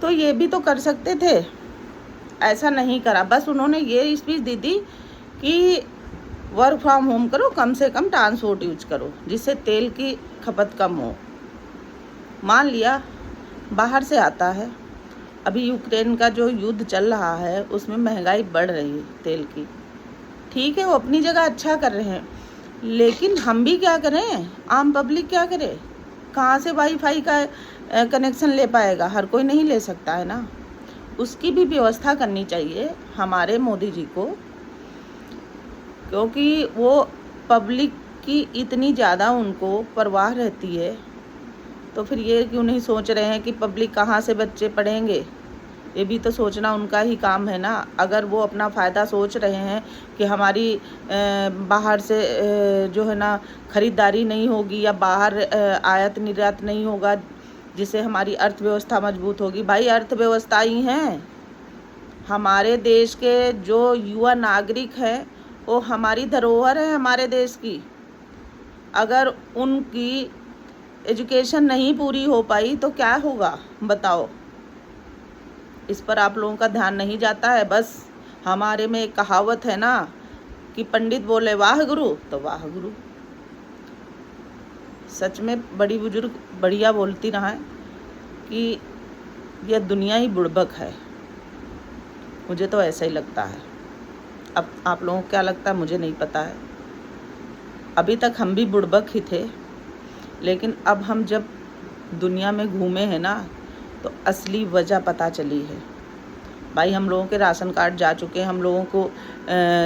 तो ये भी तो कर सकते थे, ऐसा नहीं करा। बस उन्होंने ये स्पीच दी थी कि वर्क फ्रॉम होम करो, कम से कम ट्रांसपोर्ट यूज करो जिससे तेल की खपत कम हो। मान लिया बाहर से आता है, अभी यूक्रेन का जो युद्ध चल रहा है उसमें महंगाई बढ़ रही है तेल की, ठीक है वो अपनी जगह अच्छा कर रहे हैं, लेकिन हम भी क्या करें, आम पब्लिक क्या करे, कहाँ से वाईफाई का कनेक्शन ले पाएगा, हर कोई नहीं ले सकता है ना। उसकी भी व्यवस्था करनी चाहिए हमारे मोदी जी को, क्योंकि वो पब्लिक की इतनी ज़्यादा उनको परवाह रहती है। तो फिर ये क्यों नहीं सोच रहे हैं कि पब्लिक कहाँ से बच्चे पढ़ेंगे, ये भी तो सोचना उनका ही काम है ना। अगर वो अपना फ़ायदा सोच रहे हैं कि हमारी बाहर से जो है ना ख़रीदारी नहीं होगी या बाहर आयात निर्यात नहीं होगा जिससे हमारी अर्थव्यवस्था मजबूत होगी, भाई अर्थव्यवस्था ही हैं। हमारे देश के जो युवा नागरिक हैं वो हमारी धरोहर है हमारे देश की। अगर उनकी एजुकेशन नहीं पूरी हो पाई तो क्या होगा बताओ। इस पर आप लोगों का ध्यान नहीं जाता है। बस हमारे में एक कहावत है ना कि पंडित बोले वाह गुरु तो वाह गुरु। सच में बड़ी बुजुर्ग बढ़िया बोलती रहा है कि यह दुनिया ही बुड़बक है, मुझे तो ऐसा ही लगता है। अब आप लोगों को क्या लगता है मुझे नहीं पता है। अभी तक हम भी बुड़बक ही थे, लेकिन अब हम जब दुनिया में घूमे हैं ना तो असली वजह पता चली है। भाई हम लोगों के राशन कार्ड जा चुके हैं, हम लोगों को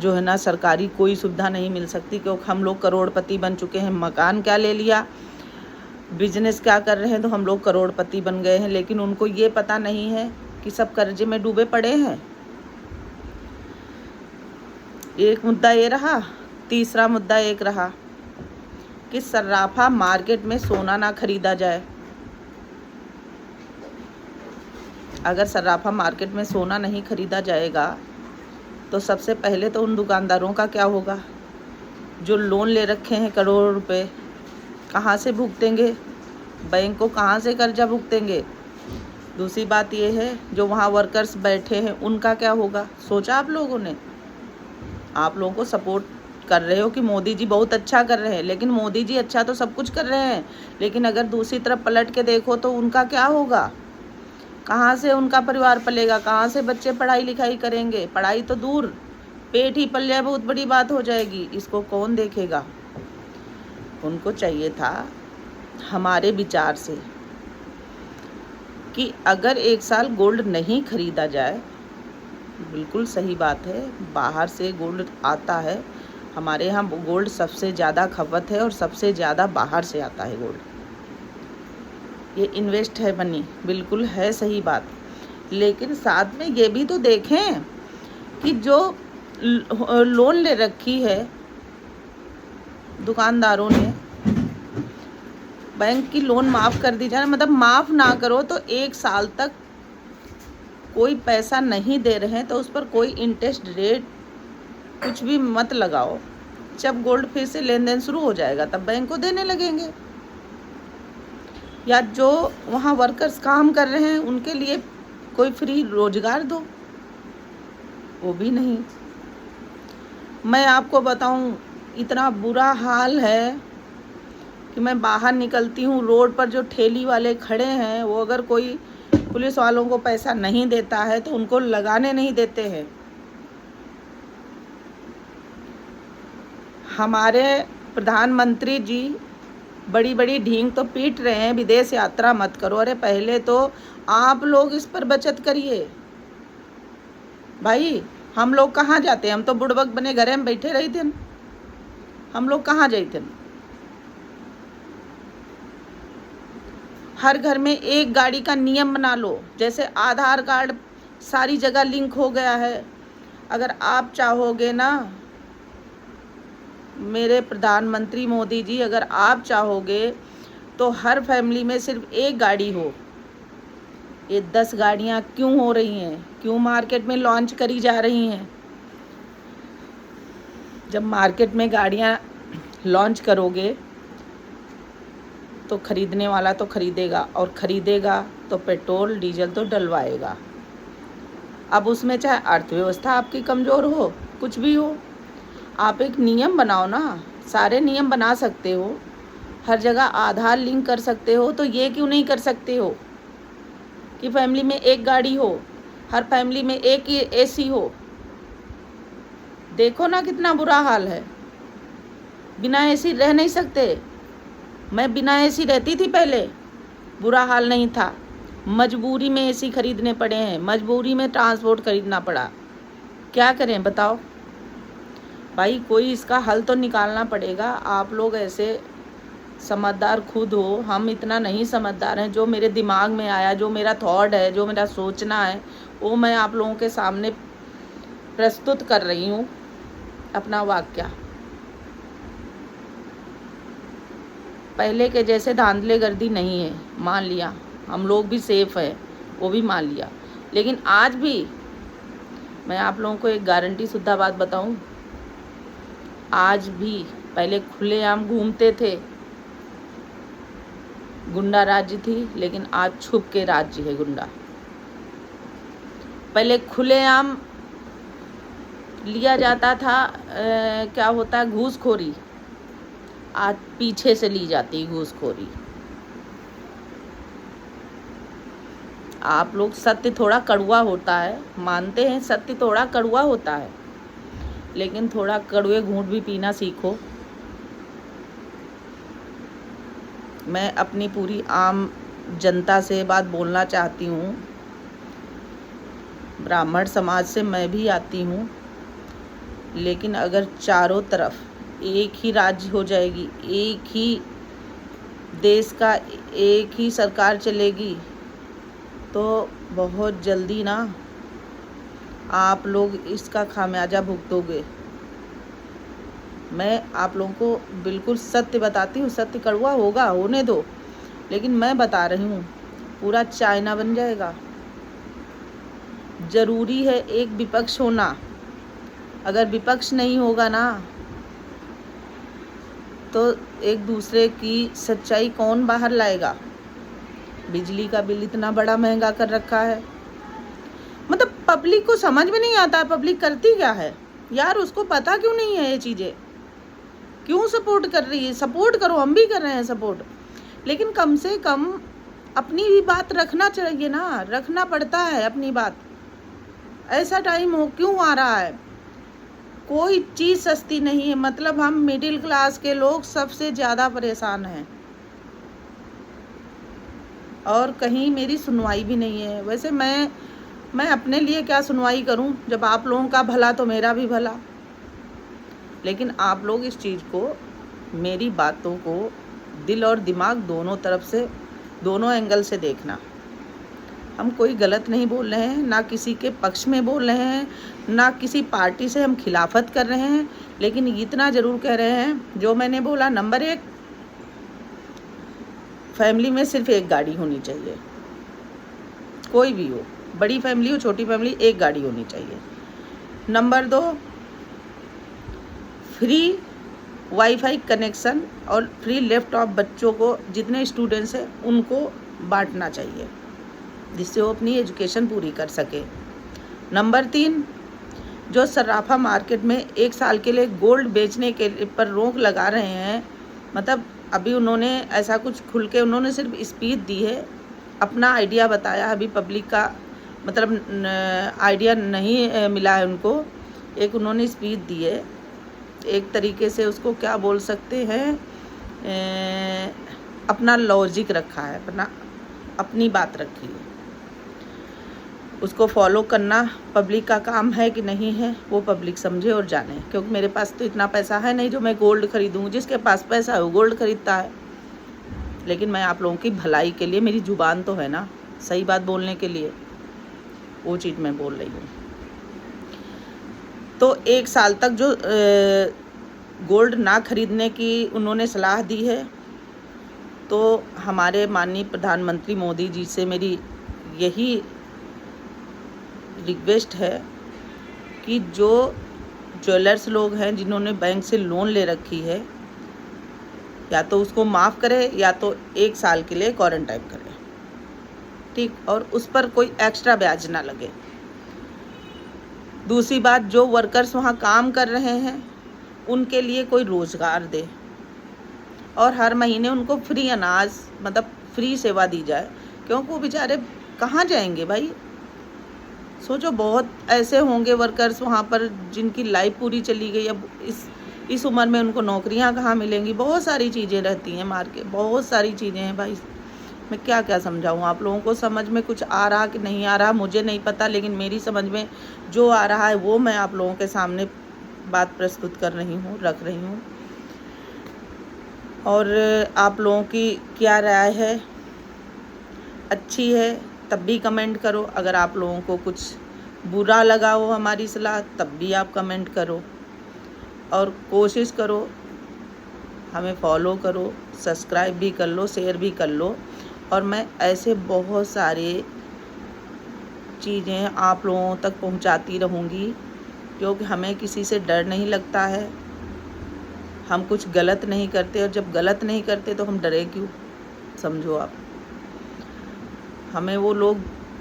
जो है ना सरकारी कोई सुविधा नहीं मिल सकती क्योंकि हम लोग करोड़पति बन चुके हैं। मकान क्या ले लिया, बिजनेस क्या कर रहे हैं तो हम लोग करोड़पति बन गए हैं, लेकिन उनको ये पता नहीं है कि सब कर्जे में डूबे पड़े हैं। एक मुद्दा ये रहा, तीसरा मुद्दा एक रहा कि सर्राफा मार्केट में सोना ना खरीदा जाए। अगर सर्राफा मार्केट में सोना नहीं खरीदा जाएगा तो सबसे पहले तो उन दुकानदारों का क्या होगा जो लोन ले रखे हैं करोड़ों रुपए, कहाँ से भुगतेंगे, बैंक को कहाँ से कर्जा भुगतेंगे। दूसरी बात ये है जो वहाँ वर्कर्स बैठे हैं उनका क्या होगा। सोचा आप लोगों ने? आप लोगों को सपोर्ट कर रहे हो कि मोदी जी बहुत अच्छा कर रहे हैं, लेकिन मोदी जी अच्छा तो सब कुछ कर रहे हैं, लेकिन अगर दूसरी तरफ पलट के देखो तो उनका क्या होगा, कहाँ से उनका परिवार पलेगा, कहाँ से बच्चे पढ़ाई लिखाई करेंगे। पढ़ाई तो दूर, पेट ही पल जाए बहुत बड़ी बात हो जाएगी, इसको कौन देखेगा। उनको चाहिए था हमारे विचार से कि अगर एक साल गोल्ड नहीं खरीदा जाए, बिल्कुल सही बात है, बाहर से गोल्ड आता है, हमारे यहाँ गोल्ड सबसे ज़्यादा खपत है और सबसे ज़्यादा बाहर से आता है गोल्ड। ये इन्वेस्ट है मनी, बिल्कुल है सही बात, लेकिन साथ में ये भी तो देखें कि जो लोन ले रखी है दुकानदारों ने, बैंक की लोन माफ़ कर दी जाए, मतलब माफ़ ना करो तो एक साल तक कोई पैसा नहीं दे रहे हैं तो उस पर कोई इंटरेस्ट रेट कुछ भी मत लगाओ। जब गोल्ड फिर से लेन देन शुरू हो जाएगा तब बैंक को देने लगेंगे। या जो वहाँ वर्कर्स काम कर रहे हैं उनके लिए कोई फ्री रोजगार दो, वो भी नहीं। मैं आपको बताऊं इतना बुरा हाल है कि मैं बाहर निकलती हूँ, रोड पर जो ठेली वाले खड़े हैं वो अगर कोई पुलिस वालों को पैसा नहीं देता है तो उनको लगाने नहीं देते हैं। हमारे प्रधानमंत्री जी बड़ी बड़ी ढींग तो पीट रहे हैं विदेश यात्रा मत करो। अरे पहले तो आप लोग इस पर बचत करिए भाई। हम लोग कहाँ जाते हैं, हम तो बुड़बक बने घरे में बैठे रही थे, हम लोग कहाँ जाते। हर घर में एक गाड़ी का नियम बना लो, जैसे आधार कार्ड सारी जगह लिंक हो गया है। अगर आप चाहोगे ना मेरे प्रधानमंत्री मोदी जी, अगर आप चाहोगे तो हर फैमिली में सिर्फ एक गाड़ी हो। ये 10 गाड़ियाँ क्यों हो रही हैं, क्यों मार्केट में लॉन्च करी जा रही हैं। जब मार्केट में गाड़ियाँ लॉन्च करोगे तो खरीदने वाला तो खरीदेगा, और खरीदेगा तो पेट्रोल डीजल तो डलवाएगा। अब उसमें चाहे अर्थव्यवस्था आपकी कमज़ोर हो, कुछ भी हो, आप एक नियम बनाओ ना। सारे नियम बना सकते हो, हर जगह आधार लिंक कर सकते हो, तो ये क्यों नहीं कर सकते हो कि फैमिली में एक गाड़ी हो, हर फैमिली में एक ही एसी हो। देखो ना कितना बुरा हाल है, बिना एसी रह नहीं सकते। मैं बिना एसी रहती थी पहले, बुरा हाल नहीं था। मजबूरी में एसी खरीदने पड़े हैं, मजबूरी में ट्रांसपोर्ट खरीदना पड़ा। क्या करें बताओ भाई, कोई इसका हल तो निकालना पड़ेगा। आप लोग ऐसे समझदार खुद हो, हम इतना नहीं समझदार हैं। जो मेरे दिमाग में आया, जो मेरा थॉट है, जो मेरा सोचना है, वो मैं आप लोगों के सामने प्रस्तुत कर रही हूँ अपना वाक्य। पहले के जैसे धांधले गर्दी नहीं है, मान लिया। हम लोग भी सेफ है, वो भी मान लिया। लेकिन आज भी मैं आप लोगों को एक गारंटी शुद्धा बात बताऊं, आज भी पहले खुलेआम घूमते थे, गुंडा राज्य थी, लेकिन आज छुप के राज्य है गुंडा। पहले खुलेआम लिया जाता था क्या होता है, घूसखोरी। आज पीछे से ली जाती है घूसखोरी। आप लोग सत्य थोड़ा कड़वा होता है, मानते हैं सत्य थोड़ा कड़वा होता है, लेकिन थोड़ा कड़वे घूंट भी पीना सीखो। मैं अपनी पूरी आम जनता से बात बोलना चाहती हूँ। ब्राह्मण समाज से मैं भी आती हूँ, लेकिन अगर चारों तरफ एक ही राज्य हो जाएगी, एक ही देश का एक ही सरकार चलेगी, तो बहुत जल्दी ना आप लोग इसका खामियाजा भुगतोगे। मैं आप लोगों को बिल्कुल सत्य बताती हूँ। सत्य कड़वा होगा, होने दो, लेकिन मैं बता रही हूँ पूरा चाइना बन जाएगा। ज़रूरी है एक विपक्ष होना। अगर विपक्ष नहीं होगा ना, तो एक दूसरे की सच्चाई कौन बाहर लाएगा। बिजली का बिल इतना बड़ा महंगा कर रखा है, मतलब पब्लिक को समझ में नहीं आता है पब्लिक करती क्या है यार। उसको पता क्यों नहीं है ये चीज़ें, क्यों सपोर्ट कर रही है। सपोर्ट करो, हम भी कर रहे हैं सपोर्ट, लेकिन कम से कम अपनी भी बात रखना चाहिए ना। रखना पड़ता है अपनी बात। ऐसा टाइम हो क्यों आ रहा है, कोई चीज़ सस्ती नहीं है। मतलब हम मिडिल क्लास के लोग सबसे ज़्यादा परेशान हैं, और कहीं मेरी सुनवाई भी नहीं है। वैसे मैं अपने लिए क्या सुनवाई करूं, जब आप लोगों का भला तो मेरा भी भला। लेकिन आप लोग इस चीज़ को, मेरी बातों को दिल और दिमाग दोनों तरफ से, दोनों एंगल से देखना। हम कोई गलत नहीं बोल रहे हैं, ना किसी के पक्ष में बोल रहे हैं, ना किसी पार्टी से हम खिलाफत कर रहे हैं, लेकिन इतना ज़रूर कह रहे हैं जो मैंने बोला। नंबर 1, फैमिली में सिर्फ एक गाड़ी होनी चाहिए, कोई भी हो, बड़ी फैमिली हो छोटी फैमिली, एक गाड़ी होनी चाहिए। नंबर 2, फ्री वाईफाई कनेक्शन और फ्री लैपटॉप बच्चों को, जितने स्टूडेंट्स हैं उनको बांटना चाहिए, जिससे वो अपनी एजुकेशन पूरी कर सके। नंबर 3, जो सर्राफा मार्केट में 1 साल के लिए गोल्ड बेचने के पर रोक लगा रहे हैं, मतलब अभी उन्होंने ऐसा कुछ खुल के उन्होंने सिर्फ स्पीच दी है, अपना आइडिया बताया। अभी पब्लिक का मतलब आइडिया नहीं मिला है उनको। एक उन्होंने स्पीच दी है, एक तरीके से उसको क्या बोल सकते हैं, अपना लॉजिक रखा है, अपनी बात रखी है। उसको फॉलो करना पब्लिक का काम है कि नहीं है, वो पब्लिक समझे और जाने। क्योंकि मेरे पास तो इतना पैसा है नहीं जो मैं गोल्ड खरीदूँ। जिसके पास पैसा है वो गोल्ड खरीदता है। लेकिन मैं आप लोगों की भलाई के लिए, मेरी जुबान तो है ना सही बात बोलने के लिए, वो चीज़ मैं बोल रही हूँ। तो 1 साल तक जो गोल्ड ना खरीदने की उन्होंने सलाह दी है, तो हमारे माननीय प्रधानमंत्री मोदी जी से मेरी यही रिक्वेस्ट है कि जो ज्वेलर्स लोग हैं जिन्होंने बैंक से लोन ले रखी है, या तो उसको माफ़ करे या तो 1 साल के लिए क्वारंटाइन करे, ठीक, और उस पर कोई एक्स्ट्रा ब्याज ना लगे। दूसरी बात, जो वर्कर्स वहाँ काम कर रहे हैं उनके लिए कोई रोज़गार दे और हर महीने उनको फ्री अनाज, मतलब फ्री सेवा दी जाए, क्योंकि वो बेचारे कहाँ जाएंगे भाई। सोचो, बहुत ऐसे होंगे वर्कर्स वहाँ पर जिनकी लाइफ पूरी चली गई, अब इस उम्र में उनको नौकरियाँ कहाँ मिलेंगी। बहुत सारी चीज़ें रहती हैं मार्केट, बहुत सारी चीज़ें हैं भाई। मैं क्या क्या समझाऊँ आप लोगों को, समझ में कुछ आ रहा कि नहीं आ रहा मुझे नहीं पता, लेकिन मेरी समझ में जो आ रहा है वो मैं आप लोगों के सामने बात प्रस्तुत कर रही हूँ, रख रही हूँ। और आप लोगों की क्या राय है, अच्छी है तब भी कमेंट करो, अगर आप लोगों को कुछ बुरा लगा हो हमारी सलाह तब भी आप कमेंट करो, और कोशिश करो हमें फॉलो करो, सब्सक्राइब भी कर लो, शेयर भी कर लो। और मैं ऐसे बहुत सारे चीज़ें आप लोगों तक पहुंचाती रहूंगी, क्योंकि हमें किसी से डर नहीं लगता है, हम कुछ गलत नहीं करते, और जब गलत नहीं करते तो हम डरे क्यों, समझो आप। हमें वो लोग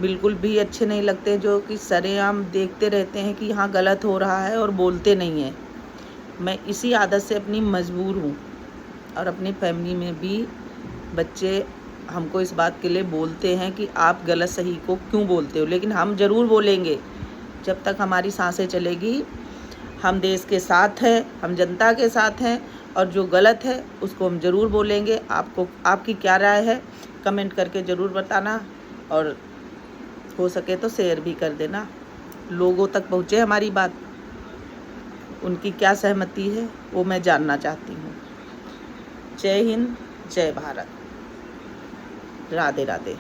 बिल्कुल भी अच्छे नहीं लगते जो कि सरेआम देखते रहते हैं कि यहाँ गलत हो रहा है और बोलते नहीं हैं। मैं इसी आदत से अपनी मजबूर हूँ, और अपनी फैमिली में भी बच्चे हमको इस बात के लिए बोलते हैं कि आप गलत सही को क्यों बोलते हो, लेकिन हम ज़रूर बोलेंगे जब तक हमारी सांसें चलेगी। हम देश के साथ हैं, हम जनता के साथ हैं, और जो गलत है उसको हम ज़रूर बोलेंगे। आपकी क्या राय है कमेंट करके ज़रूर बताना, और हो सके तो शेयर भी कर देना, लोगों तक पहुँचे हमारी बात, उनकी क्या सहमति है वो मैं जानना चाहती हूँ। जय हिंद, जय भारत, राधे राधे।